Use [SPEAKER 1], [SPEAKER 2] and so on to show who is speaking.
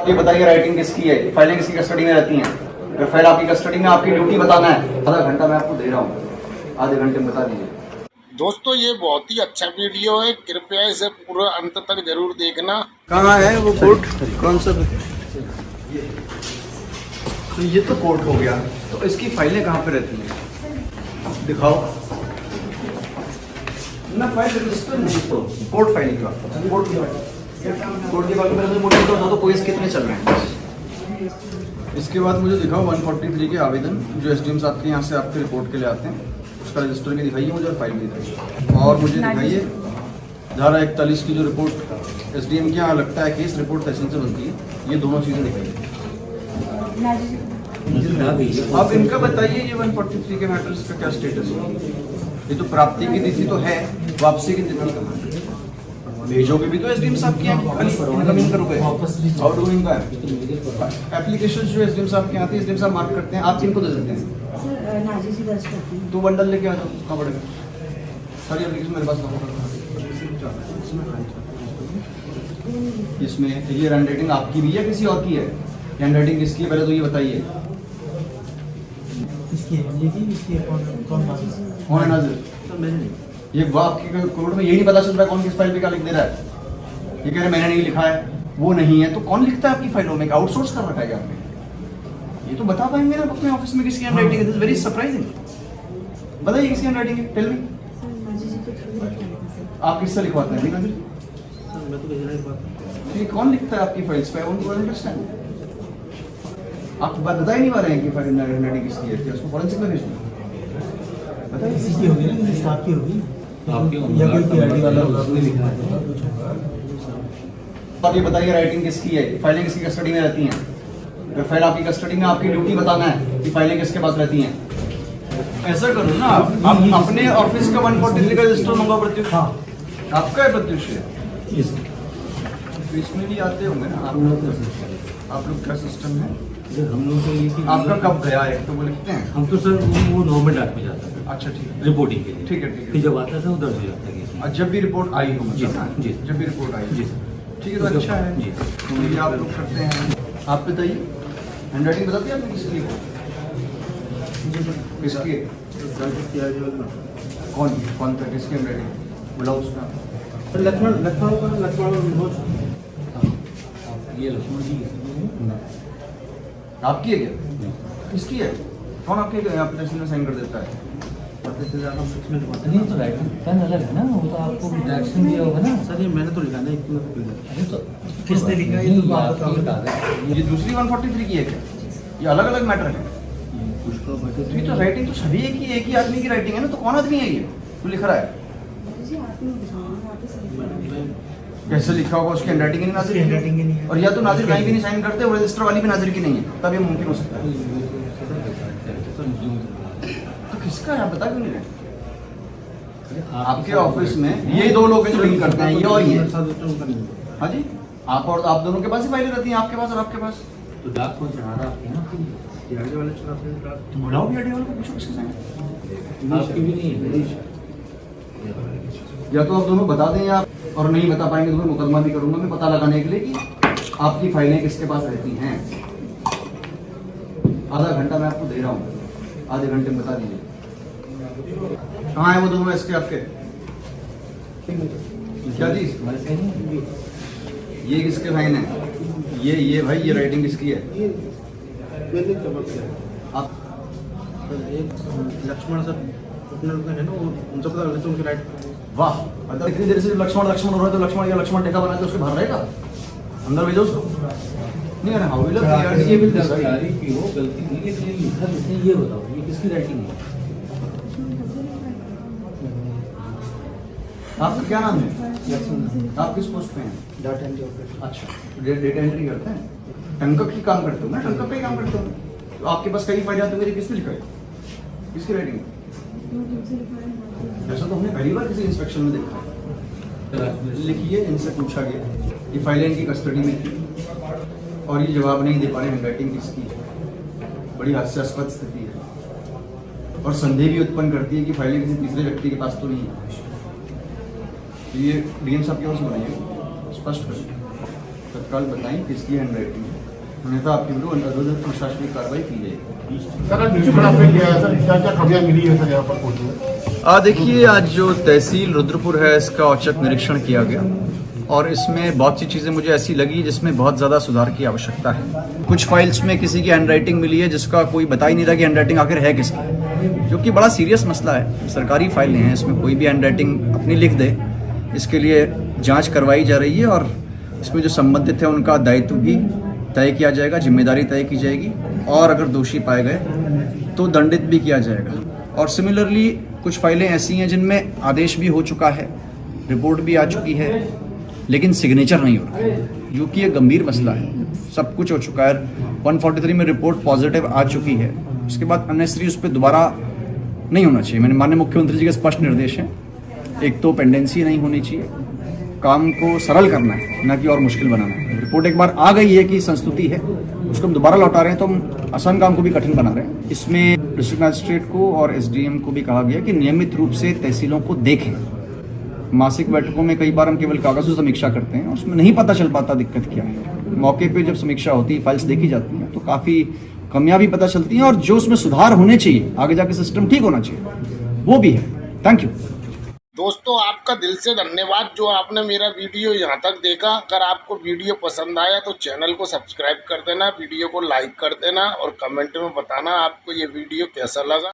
[SPEAKER 1] ये बताइए राइटिंग किसकी है, फाइलें किसकी कस्टडी में रहती हैं? अगर फाइल आपकी कस्टडी में, आपकी ड्यूटी बताना है, आधा घंटा मैं आपको दे रहा हूँ, आधे घंटे में बता दीजिए।
[SPEAKER 2] दोस्तों ये बहुत ही अच्छा वीडियो है, कृपया इसे पूरा अंत तक जरूर देखना।
[SPEAKER 1] कहाँ है वो कोर्ट, कौन सा? तो ये तो कोर्ट हो गया, तो इसकी फाइलें कहाँ पे रहती हैं? दिखाओ ना, फाइल रजिस्टर नहीं तो कोर्ट फाइल की बात, कोर्ट की बात में मुझे तो कोई कितने चल रहे हैं। इसके बाद मुझे दिखाओ 143 के आवेदन जो एसडीएम साहब के यहाँ से आपके रिपोर्ट के लिए आते हैं, उसका रजिस्टर भी दिखाइए मुझे और फाइल भी दिखाइए। और मुझे दिखाइए धारा 41 की जो रिपोर्ट एसडीएम के यहाँ लगता है केस, रिपोर्ट तहसील से बनती है, ये दोनों चीज़ें दिखाइए। अब इनका बताइए ये 143 के मैटर्स का क्या स्टेटस है? ये तो प्राप्ति की तिथि तो है, वापसी की तिथि कहाँ है? भेजोगे भी तो एसडीएम साहब के यहाँ, इनकमिंग करोगे, आउटगोइंग का है। एप्लीकेशन जो एसडीएम साहब के आती है, एसडीएम साहब मार्क करते हैं, आप किनको दे देते हैं? तो बंडल लेके आ जाओ, कहाँ पड़ेगा? सारी एप्लीकेशन मेरे पास इसमें ये हैंड राइटिंग आपकी भी है किसी और की है? हैंड राइटिंग किसकी है पहले तो ये बताइए। कौन है नाजिर? ये आपकी कोर्ट में यही नहीं पता चल रहा है कौन किस फाइल पे क्या लिख दे रहा है? ये कह रहे मैंने नहीं लिखा है, वो नहीं है, तो कौन लिखता है आपकी फाइलों में? आउटसोर्स कर रखा है क्या आपने? ये तो बता पाएंगे ना अपने ऑफिस में किसकी हैंड राइटिंग है? This is very surprising. बताइए किसकी हैंड राइटिंग है, टेल मी। आप किससे लिखवाते हैं? ये कौन लिखता है आपकी फाइल्स पे? I want to understand. आप बता ही नहीं पा रहे हैं कि फाइल हैंड राइटिंग किसकी है, क्या उसको फॉरेंसिक में भेजना? बताइए
[SPEAKER 3] किसकी होगी ना, किसी आपकी होगी, या कोई पीआईडी वाला होगा, उसने लिखा है।
[SPEAKER 1] अब ये बताइए राइटिंग किसकी है, फाइलें किसकी कस्टडी में रहती हैं? अगर फाइल आपकी कस्टडी में, आपकी ड्यूटी बताना है कि फाइलें किसके पास रहती हैं। ऐसा करो ना, आप अपने ऑफिस का 143 का रजिस्टर मंगाओ प्रत्युष। हाँ आपका है प्रत्युष है, इसमें भी आते होंगे ना आप लोग का सिस्टम है?
[SPEAKER 3] हम लोग
[SPEAKER 1] आपका कब गया है तो वो लिखते हैं?
[SPEAKER 3] हम तो सर वो नॉर्मल डाक में जाता है।
[SPEAKER 1] अच्छा ठीक है,
[SPEAKER 3] रिपोर्टिंग के लिए।
[SPEAKER 1] ठीक है
[SPEAKER 3] फिर जब आता था उधर से जाता है।
[SPEAKER 1] और जब भी रिपोर्ट आई हो
[SPEAKER 3] जी
[SPEAKER 1] मतलब
[SPEAKER 3] जी,
[SPEAKER 1] जब भी रिपोर्ट आई
[SPEAKER 3] जी सर,
[SPEAKER 1] ठीक है, तो अच्छा है
[SPEAKER 3] जी।
[SPEAKER 1] तो ये आप लोग करते हैं। आप बताइए हैंड राइटिंग बताती है आपने किसकी है? किसकी है? कौन था, किसकी हैंड राइटिंग बुलाओ उसका?
[SPEAKER 3] ये लक्ष्मण जी
[SPEAKER 1] आपकी है क्या? किसकी है? कौन आपके एप्लीकेशन में साइन कर देता है?
[SPEAKER 3] नहीं तो राइटिंग पेन अलग है ना, वो तो आपको डायरेक्शन दिया होगा ना सर। ये मैंने तो लिखा नहीं, अरे तो किसने लिखा है? ये तो आपको बता दें।
[SPEAKER 1] ये दूसरी 143 की है क्या? ये अलग अलग मैटर है? ये तो राइटिंग तो सभी एक ही आदमी की राइटिंग है ना, तो कौन आदमी है ये तो लिख रहा है? कैसे लिखा होगा? उसकी हैंडराइटिंग ही नहीं नाजिर की, और या तो नाजिर कहीं भी नहीं साइन करते और रजिस्टर वाली भी नाजिर की नहीं है, तब ये मुमकिन हो सकता है। तो किसका है आप बता क्यों नहीं रहे? आपके ऑफिस में ये दो लोग हैं जो लिंक करते हैं, ये और ये। हाँ जी, आप और आप दोनों के पास ही फाइलें रहती हैं, आपके पास और आपके पास।
[SPEAKER 3] तो डाक कौन चढ़ा रहा आपके ना?
[SPEAKER 1] तो बुलाओ भी वाले को, पूछो किसके साइन।
[SPEAKER 3] आपकी भी नहीं है।
[SPEAKER 1] या तो आप दोनों बता दें, या और नहीं बता पाएंगे तो मैं मुकदमा भी करूंगा मैं पता लगाने के लिए कि आपकी फाइलें किसके पास रहती हैं। आधा घंटा मैं आपको दे रहा हूँ, आधे घंटे में बता दीजिए। कहाँ है वो दोनों इसके आपके? क्या जी? ये किसके फाइन है? ये भाई ये राइटिंग किसकी है? आप
[SPEAKER 4] लक्ष्मण सर अपने लोग है ना, उनसे पता लगता है उनकी राइट।
[SPEAKER 1] वाह, अगर इतनी देर से लक्ष्मण लक्ष्मण हो रहा है तो लक्ष्मण या लक्ष्मण टेका बना के उसके बाहर रहेगा, अंदर भेजो उसको। नहीं है हाउ विल ये विल
[SPEAKER 3] सरकारी की हो गलती नहीं है, लेकिन लिखा किसने ये बताओ, ये किसकी राइटिंग है?
[SPEAKER 1] आपका क्या नाम है? आप किस पोस्ट पे हैं?
[SPEAKER 4] Data entry operator.
[SPEAKER 1] अच्छा, डेटा एंट्री करते हैं, टंकअप की काम करते हो ना? टंकअप पे ही काम करते हो तो आपके पास कई फाइल आते होंगे, किसने लिखा है? किसकी राइटिंग? ऐसा तो हमने पहली बार किसी इंस्पेक्शन में देखा। लिखिए, इनसे पूछा गया ये फाइलें इनकी कस्टडी में थी और ये जवाब नहीं दे पा रहे हैंड राइटिंग किसकी है। बड़ी हास्यास्पद स्थिति है और संदेह भी उत्पन्न करती है कि फाइलें किसी तीसरे व्यक्ति के पास तो नहीं है। तो ये डीएम साहब की ओर से बनाइए, स्पष्ट करें। तत्काल बताएं किसकी हैंड राइटिंग है, अन्यथा आपके विरुद्ध अनुरोध प्रशासनिक कार्रवाई की जाएगी।
[SPEAKER 5] सर नीचे बड़ा फेल गया है सर, क्या क्या खबरें मिली है सर यहाँ पर कोर्ट में?
[SPEAKER 1] देखिए, आज जो तहसील रुद्रपुर है इसका औचक निरीक्षण किया गया और इसमें बहुत सी चीज़ें मुझे ऐसी लगी जिसमें बहुत ज़्यादा सुधार की आवश्यकता है। कुछ फाइल्स में किसी की हैंडराइटिंग मिली है जिसका कोई बता ही नहीं रहा कि हैंडराइटिंग आखिर है किसकी, जो कि बड़ा सीरियस मसला है। सरकारी फाइलें हैं, इसमें कोई भी हैंडराइटिंग अपनी लिख दे, इसके लिए जांच करवाई जा रही है और इसमें जो संबंधित है उनका दायित्व भी तय किया जाएगा, जिम्मेदारी तय की जाएगी और अगर दोषी पाए गए तो दंडित भी किया जाएगा। और सिमिलरली कुछ फाइलें ऐसी हैं जिनमें आदेश भी हो चुका है, रिपोर्ट भी आ चुकी है, लेकिन सिग्नेचर नहीं हो रहा है, जो कि एक गंभीर मसला है। सब कुछ हो चुका है, 143 में रिपोर्ट पॉजिटिव आ चुकी है, उसके बाद अननेसेसरी उस पर दोबारा नहीं होना चाहिए। मैंने माननीय मुख्यमंत्री जी के स्पष्ट निर्देश हैं, एक तो पेंडेंसी नहीं होनी चाहिए, काम को सरल करना है, ना कि और मुश्किल बनाना है। रिपोर्ट एक बार आ गई है कि संस्तुति है, उसको हम दोबारा लौटा रहे हैं तो हम आसान काम को भी कठिन बना रहे हैं। इसमें डिस्ट्रिक्ट मजिस्ट्रेट को और एसडीएम को भी कहा गया कि नियमित रूप से तहसीलों को देखें। मासिक बैठकों में कई बार हम केवल कागजों समीक्षा करते हैं, उसमें नहीं पता चल पाता दिक्कत क्या है। मौके पे जब समीक्षा होती है, फाइल्स देखी जाती हैं, तो काफ़ी कमियां भी पता चलती हैं और जो उसमें सुधार होने चाहिए, आगे जाके सिस्टम ठीक होना चाहिए, वो भी है। थैंक यू
[SPEAKER 2] दोस्तों, आपका दिल से धन्यवाद जो आपने मेरा वीडियो यहाँ तक देखा। अगर आपको वीडियो पसंद आया तो चैनल को सब्सक्राइब कर देना, वीडियो को लाइक कर देना और कमेंट में बताना आपको ये वीडियो कैसा लगा।